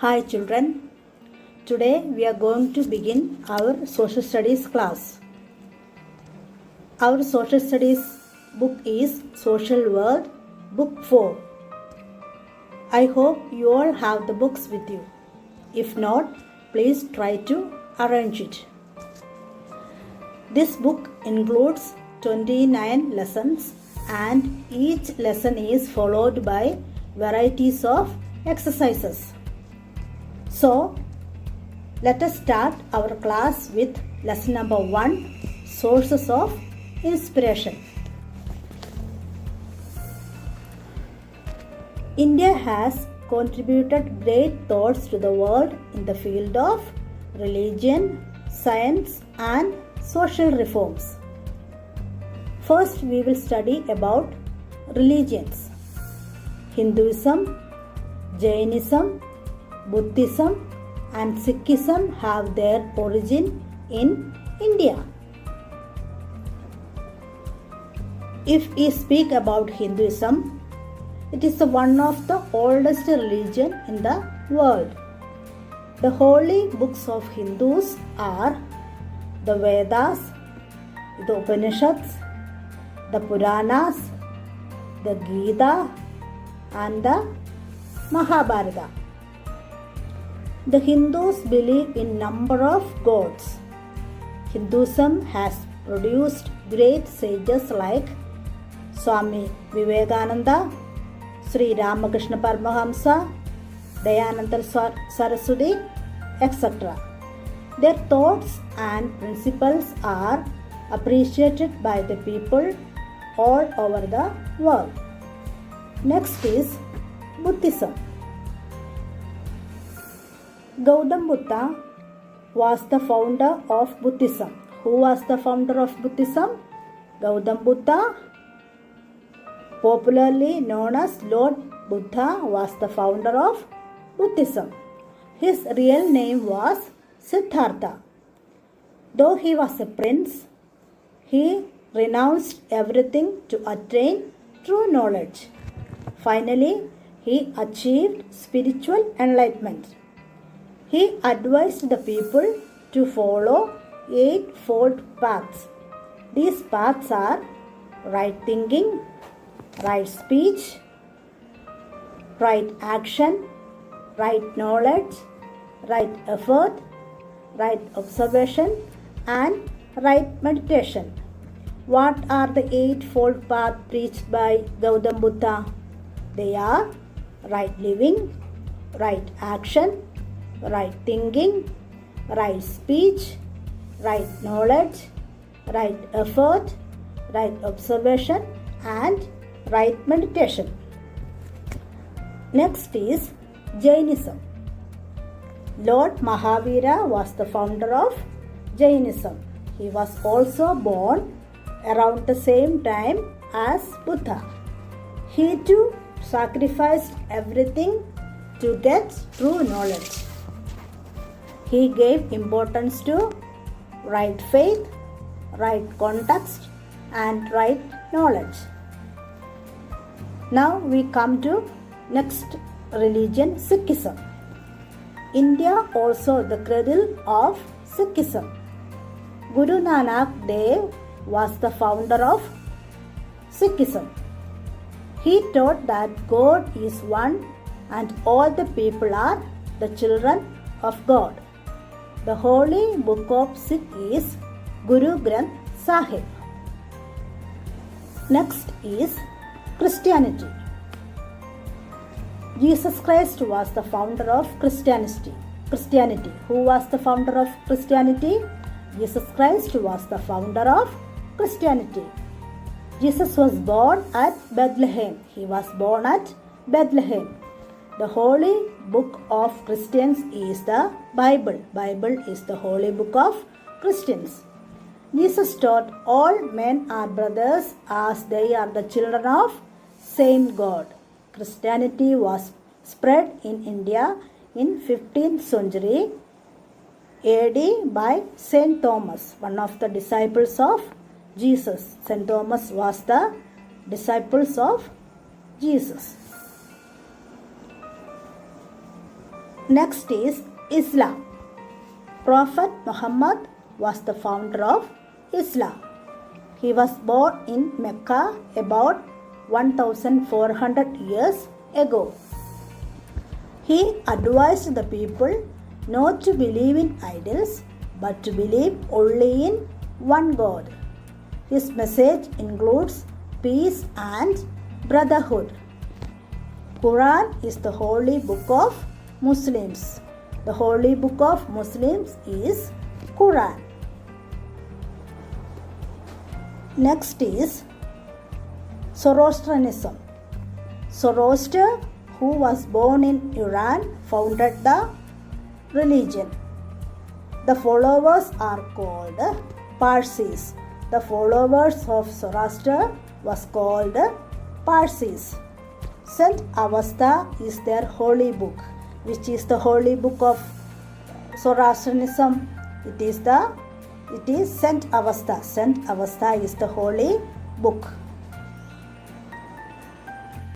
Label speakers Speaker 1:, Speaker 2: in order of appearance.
Speaker 1: Hi children, today we are going to begin our social studies class. Our social studies book is Social World, book 4. I hope you all have the books with you. If not, please try to arrange it. This book includes 29 lessons and each lesson is followed by varieties of exercises. So, let us start our class with lesson number 1, Sources of Inspiration. India has contributed great thoughts to the world in the field of religion, science and social reforms. First, we will study about religions. Hinduism, Jainism, Buddhism and Sikhism have their origin in India. If we speak about Hinduism, it is one of the oldest religion in the world. The holy books of Hindus are the Vedas, the Upanishads, the Puranas, the Gita and the Mahabharata. The Hindus believe in number of gods. Hinduism has produced great sages like Swami Vivekananda, Sri Ramakrishna Paramahamsa, Dayananda Saraswati, etc. Their thoughts and principles are appreciated by the people all over the world. Next is Buddhism. Gautam Buddha was the founder of Buddhism. Who was the founder of Buddhism? Gautam Buddha, popularly known as Lord Buddha, was the founder of Buddhism. His real name was Siddhartha. Though he was a prince, he renounced everything to attain true knowledge. Finally, he achieved spiritual enlightenment. He advised the people to follow 8-fold paths. These paths are right thinking, right speech, right action, right knowledge, right effort, right observation and right meditation. What are the 8-fold paths preached by Gautam Buddha? They are right living, right action, right thinking, right speech, right knowledge, right effort, right observation and right meditation. Next is Jainism. Lord Mahavira was the founder of Jainism. He was also born around the same time as Buddha. He too sacrificed everything to get true knowledge. He gave importance to right faith, right context and right knowledge. Now we come to next religion, Sikhism. India also the cradle of Sikhism. Guru Nanak Dev was the founder of Sikhism. He taught that God is one and all the people are the children of God. The holy book of Sikh is Guru Granth Sahib. Next is Christianity. Jesus Christ was the founder of Christianity. Who was the founder of Christianity? Jesus Christ was the founder of Christianity. Jesus was born at Bethlehem. He was born at Bethlehem. The holy book of Christians is the Bible. Bible is the holy book of Christians. Jesus taught all men are brothers as they are the children of same God. Christianity was spread in India in 15th century AD by Saint Thomas, one of the disciples of Jesus. Saint Thomas was the disciples of Jesus. Next is Islam. Prophet Muhammad was the founder of Islam. He was born in Mecca about 1400 years ago. He advised the people not to believe in idols but to believe only in one God. His message includes peace and brotherhood. Quran is the holy book of Muslims. The holy book of Muslims is Quran. Next is Zoroastrianism. Zoroaster, who was born in Iran, founded the religion. The followers are called Parsis. The followers of Zoroaster was called Parsis. Saint Avesta is their holy book. Which is the holy book of Zoroastrianism? It is Saint Avesta. Saint Avesta is the holy book.